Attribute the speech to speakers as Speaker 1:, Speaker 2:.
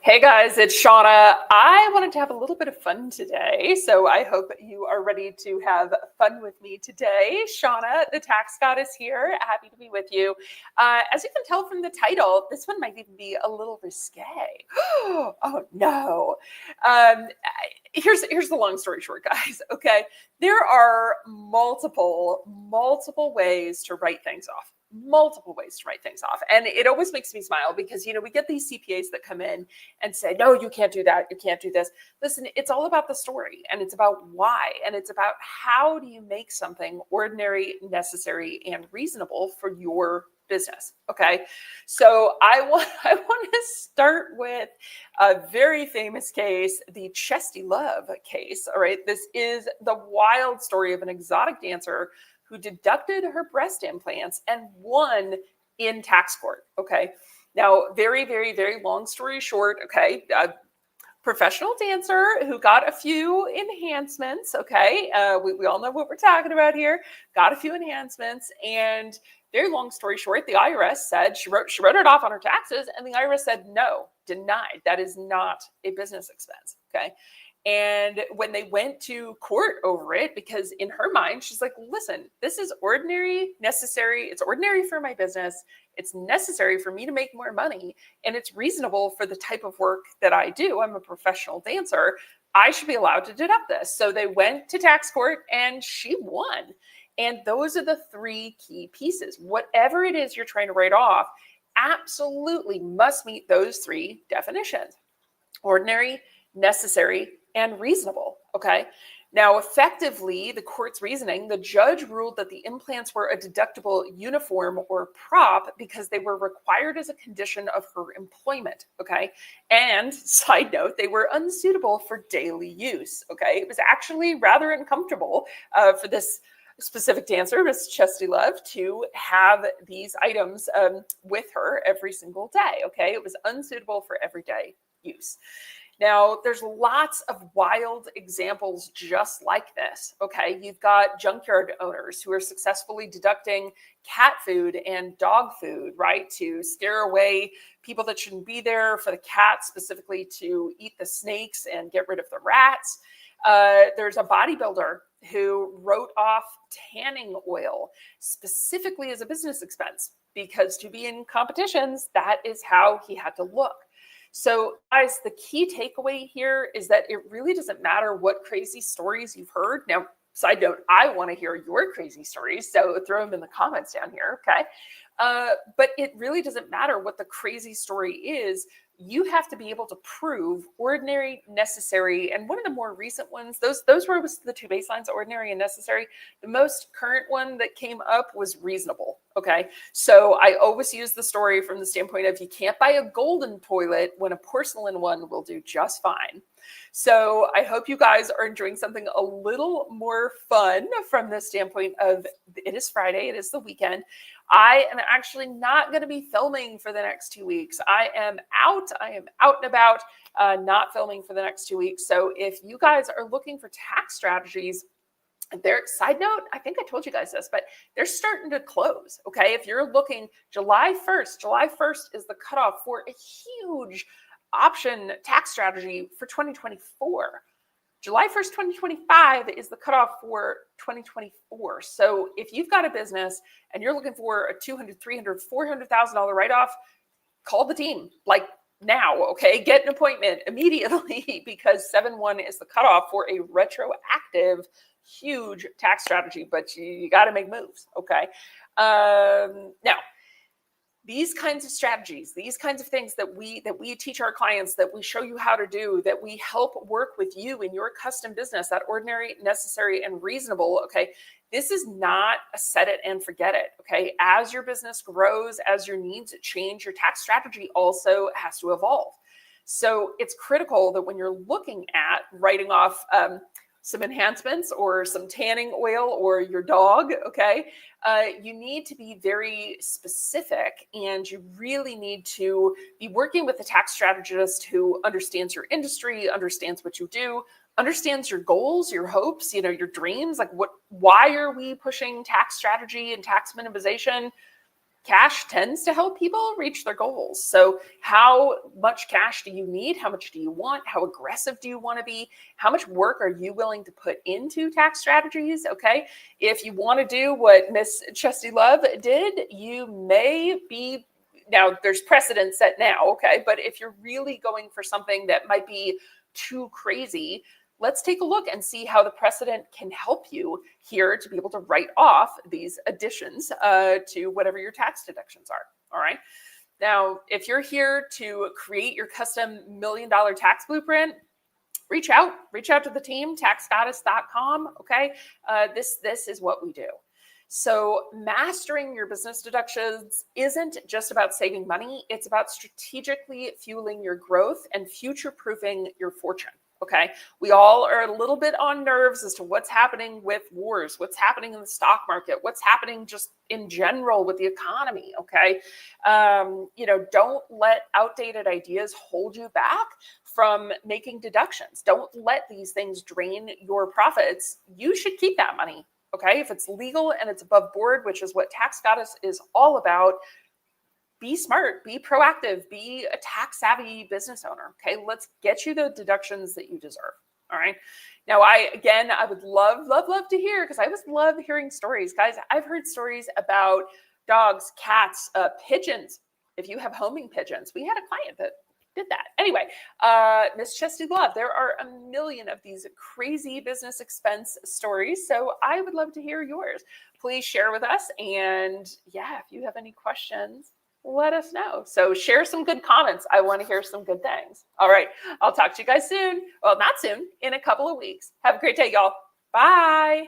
Speaker 1: Hey guys, it's Shauna. I wanted to have a little bit of fun today, so I hope you are ready to have fun with me today. Shauna, the tax goddess here, happy to be with you. As you can tell from the title, this one might even be a little risque. Oh no. Here's the long story short, guys. Okay, there are multiple ways to write things off. And it always makes me smile because, we get these CPAs that come in and say, no, you can't do that. You can't do this. Listen, it's all about the story, and it's about why, and it's about how do you make something ordinary, necessary, and reasonable for your business. Okay. So I want to start with a very famous case, the Chesty Love case. All right. This is the wild story of an exotic dancer who deducted her breast implants and won in tax court. Okay. Now, very, very, very long story short. Okay. Professional dancer who got a few enhancements. Okay. We all know what we're talking about here. Got a few enhancements, and very long story short, the IRS said she wrote it off on her taxes, and the IRS said, no, denied. That is not a business expense. Okay. And when they went to court over it, because in her mind, she's like, listen, this is ordinary, necessary. It's ordinary for my business. It's necessary for me to make more money. And it's reasonable for the type of work that I do. I'm a professional dancer. I should be allowed to deduct this. So they went to tax court and she won. And those are the three key pieces. Whatever it is you're trying to write off absolutely must meet those three definitions: ordinary, necessary, and reasonable. Okay. Now, effectively, the court's reasoning, the judge ruled that the implants were a deductible uniform or prop because they were required as a condition of her employment. Okay. And side note, they were unsuitable for daily use. Okay. It was actually rather uncomfortable for this specific dancer, Miss Chesty Love, to have these items with her every single day. Okay. It was unsuitable for everyday use. Now, there's lots of wild examples just like this. Okay, you've got junkyard owners who are successfully deducting cat food and dog food, right, to scare away people that shouldn't be there, for the cats specifically to eat the snakes and get rid of the rats. There's a bodybuilder who wrote off tanning oil specifically as a business expense because to be in competitions, that is how he had to look. So guys, the key takeaway here is that it really doesn't matter what crazy stories you've heard. Now, side note, I want to hear your crazy stories, so throw them in the comments down here, okay? But it really doesn't matter what the crazy story is. You have to be able to prove ordinary, necessary, and one of the more recent ones, those were the two baselines, ordinary and necessary. The most current one that came up was reasonable. Okay, so I always use the story from the standpoint of you can't buy a golden toilet when a porcelain one will do just fine. So I hope you guys are enjoying something a little more fun from the standpoint of it is Friday, it is the weekend. I am actually not going to be filming for the next 2 weeks. I am out and about, not filming for the next 2 weeks. So if you guys are looking for tax strategies, side note, I think I told you guys this, but they're starting to close. Okay. If you're looking July 1st is the cutoff for a huge option tax strategy for 2024. July 1st, 2025 is the cutoff for 2024. So if you've got a business and you're looking for a $200,000, $300,000, $400,000 write-off, call the team like now, okay? Get an appointment immediately because 7/1 is the cutoff for a retroactive huge tax strategy, but you got to make moves, okay? Now, these kinds of strategies, these kinds of things that we teach our clients, that we show you how to do, that we help work with you in your custom business, that ordinary, necessary, and reasonable, okay? This is not a set it and forget it, okay? As your business grows, as your needs change, your tax strategy also has to evolve. So it's critical that when you're looking at writing off some enhancements or some tanning oil or your dog, okay, you need to be very specific, and you really need to be working with a tax strategist who understands your industry, understands what you do, understands your goals, your hopes, your dreams. Like why are we pushing tax strategy and tax minimization? Cash tends to help people reach their goals. So how much cash do you need? How much do you want? How aggressive do you want to be? How much work are you willing to put into tax strategies? Okay. If you want to do what Miss Chesty Love did, you may be, now there's precedent set now. Okay. But if you're really going for something that might be too crazy, let's take a look and see how the precedent can help you here to be able to write off these additions to whatever your tax deductions are. All right. Now, if you're here to create your custom $1 million tax blueprint, reach out to the team, taxgoddess.com. Okay. This is what we do. So mastering your business deductions isn't just about saving money. It's about strategically fueling your growth and future-proofing your fortune. Okay. We all are a little bit on nerves as to what's happening with wars, what's happening in the stock market, what's happening just in general with the economy. Okay. Don't let outdated ideas hold you back from making deductions. Don't let these things drain your profits. You should keep that money. Okay. If it's legal and it's above board, which is what Tax Goddess is all about, be smart, be proactive, be a tax savvy business owner. Okay. Let's get you the deductions that you deserve. All right. Now, I would love to hear, because I always love hearing stories. Guys, I've heard stories about dogs, cats, pigeons. If you have homing pigeons, we had a client that did that. Anyway, Miss Chesty Love, there are a million of these crazy business expense stories. So I would love to hear yours. Please share with us. And yeah, if you have any questions, let us know. So share some good comments. I want to hear some good things. All right. I'll talk to you guys soon. Well, not soon, in a couple of weeks. Have a great day, y'all. Bye.